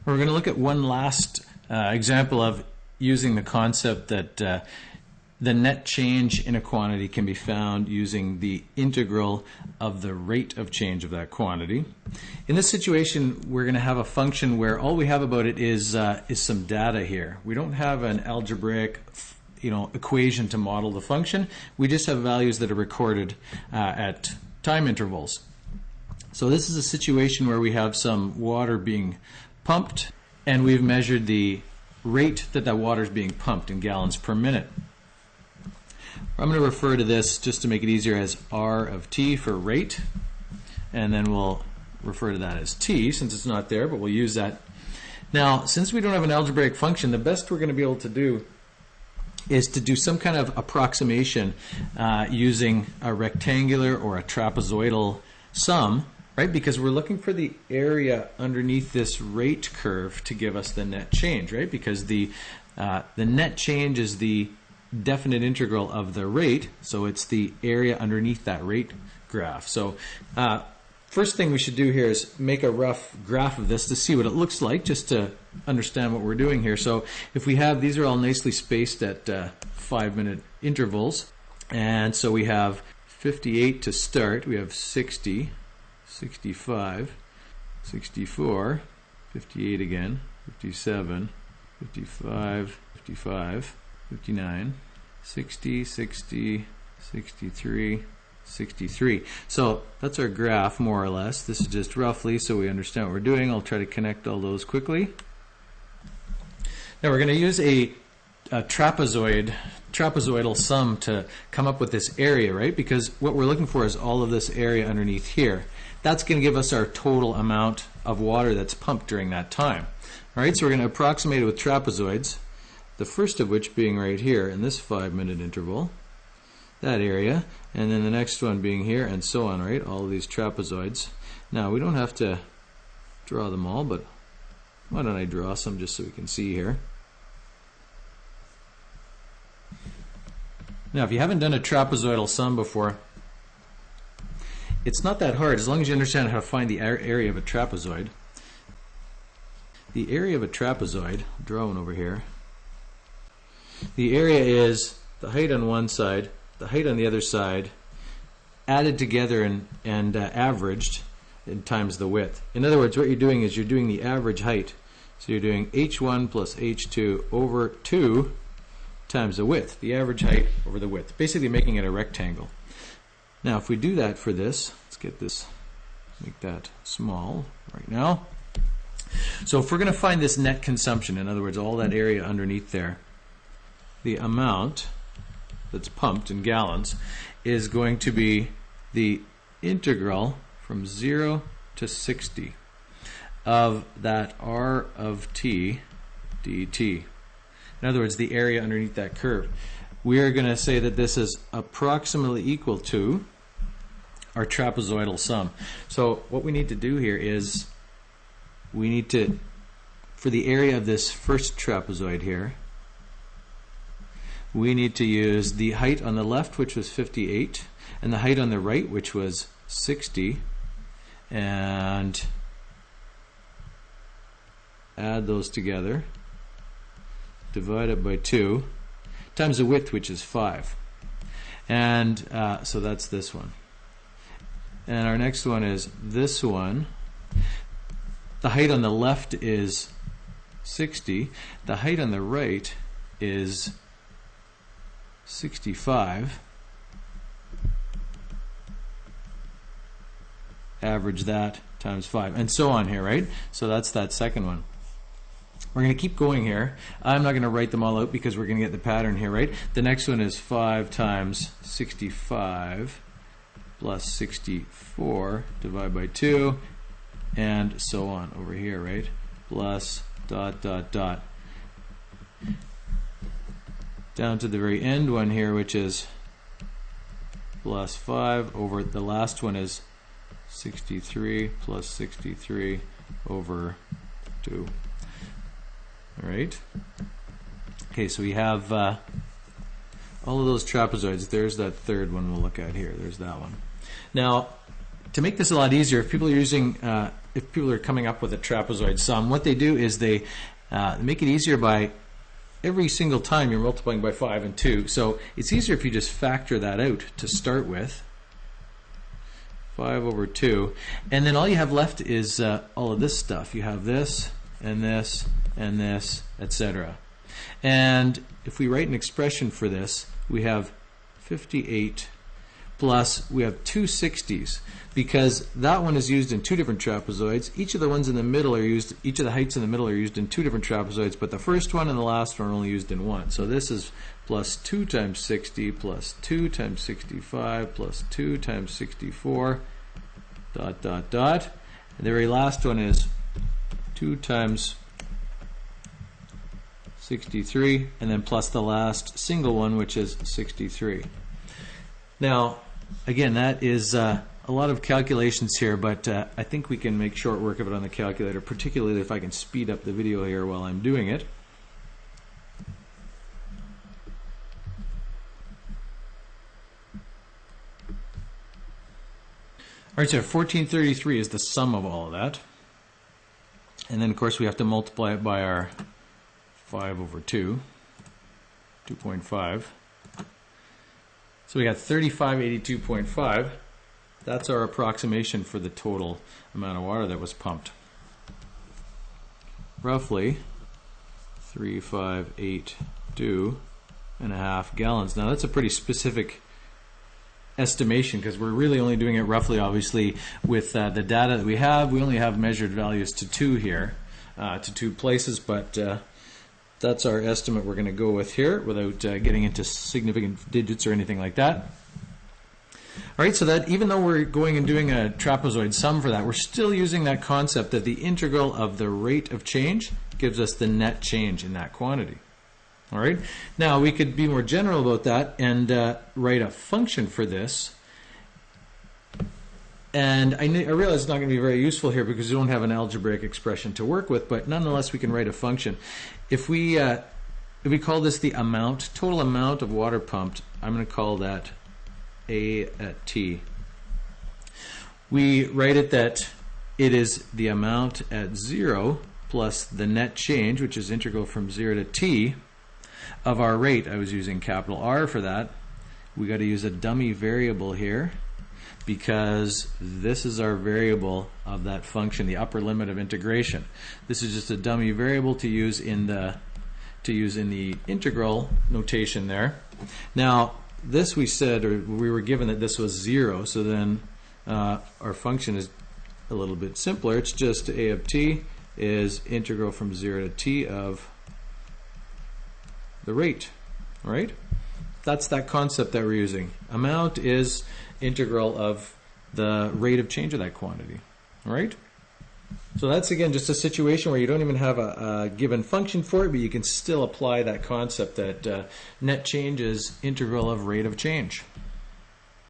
We're going to look at one last example of using the concept that the net change in a quantity can be found using the integral of the rate of change of that quantity. In this situation, we're going to have a function where all we have about it is some data here. We don't have an algebraic equation to model the function. We just have values that are recorded at time intervals. So this is a situation where we have some water being pumped, and we've measured the rate that water is being pumped in gallons per minute. I'm going to refer to this, just to make it easier, as R of t for rate, and then we'll refer to that as t since it's not there, but we'll use that. Now, since we don't have an algebraic function, the best we're going to be able to do is to do some kind of approximation using a rectangular or a trapezoidal sum, right? Because we're looking for the area underneath this rate curve to give us the net change, right? Because the net change is the definite integral of the rate, so it's the area underneath that rate graph. So first thing we should do here is make a rough graph of this to see what it looks like, just to understand what we're doing here. So if we have, these are all nicely spaced at 5-minute intervals, and so we have 58 to start, we have 60, 65, 64, 58 again, 57, 55, 55, 59, 60, 60, 63, 63. So that's our graph, more or less. This is just roughly so we understand what we're doing. I'll try to connect all those quickly. Now we're going to use a trapezoidal sum to come up with this area, right? Because what we're looking for is all of this area underneath here. That's going to give us our total amount of water that's pumped during that time. All right, so we're going to approximate it with trapezoids, the first of which being right here in this 5-minute interval, that area, and then the next one being here, and so on, right? All of these trapezoids. Now, we don't have to draw them all, but why don't I draw some just so we can see here. Now, if you haven't done a trapezoidal sum before, it's not that hard as long as you understand how to find the area of a trapezoid. The area of a trapezoid, I'll draw one over here. The area is the height on one side, the height on the other side, added together and averaged, and times the width. In other words, what you're doing is you're doing the average height. So you're doing h1 plus h2 over 2 times the width, the average height over the width, basically making it a rectangle. Now if we do that for this, let's get this, make that small right now. So if we're going to find this net consumption, in other words, all that area underneath there, the amount that's pumped in gallons is going to be the integral from 0 to 60 of that R of t dt. In other words, the area underneath that curve. We are going to say that this is approximately equal to our trapezoidal sum. So what we need to do here is we need to, for the area of this first trapezoid here, we need to use the height on the left, which was 58, and the height on the right, which was 60, and add those together, divide it by 2, times the width, which is 5. And so that's this one. And our next one is this one. The height on the left is 60. The height on the right is 65. Average that times 5, and so on here, right? So that's that second one. We're going to keep going here. I'm not going to write them all out because we're going to get the pattern here, right? The next one is 5 times 65 plus 64 divided by 2, and so on over here, right? Plus dot dot dot down to the very end one here, which is plus 5 over the last one is 63 plus 63 over 2. All right. Okay, so we have all of those trapezoids. There's that third one we'll look at here. There's that one. Now, to make this a lot easier, if people are using if people are coming up with a trapezoid sum, what they do is they make it easier by every single time you're multiplying by 5 and 2. So it's easier if you just factor that out to start with. 5 over 2. And then all you have left is all of this stuff. You have this, and this, and this, etc. And if we write an expression for this, we have 58 plus, we have two 60s, because that one is used in two different trapezoids. Each of the ones in the middle are used, each of the heights in the middle are used in two different trapezoids, but the first one and the last one are only used in one. So this is plus 2 times 60 plus 2 times 65 plus 2 times 64 dot dot dot. And the very last one is 2 times 63, and then plus the last single one, which is 63. Now, again, that is a lot of calculations here, but I think we can make short work of it on the calculator, particularly if I can speed up the video here while I'm doing it. All right, so 1433 is the sum of all of that. And then, of course, we have to multiply it by our 5 over 2, 2.5. So we got 3582.5. That's our approximation for the total amount of water that was pumped. Roughly 3582.5 gallons. Now that's a pretty specific estimation because we're really only doing it roughly, obviously, with the data that we have. We only have measured values to 2 here, to 2 places, but that's our estimate we're going to go with here without getting into significant digits or anything like that. All right, so that even though we're going and doing a trapezoid sum for that, we're still using that concept that the integral of the rate of change gives us the net change in that quantity. All right, now we could be more general about that and write a function for this. And I realize it's not going to be very useful here because we don't have an algebraic expression to work with, but nonetheless we can write a function. If we call this the amount, total amount of water pumped, I'm going to call that A at t. We write it that it is the amount at 0 plus the net change, which is integral from 0 to t, of our rate. I was using capital R for that. We got to use a dummy variable here because this is our variable of that function, the upper limit of integration. This is just a dummy variable to use in the integral notation there. Now, this we said, or we were given that this was 0, so then our function is a little bit simpler. It's just A of t is integral from 0 to t of the rate, all right? That's that concept that we're using. Amount is integral of the rate of change of that quantity, all right? So that's, again, just a situation where you don't even have a given function for it, but you can still apply that concept that net change is integral of rate of change.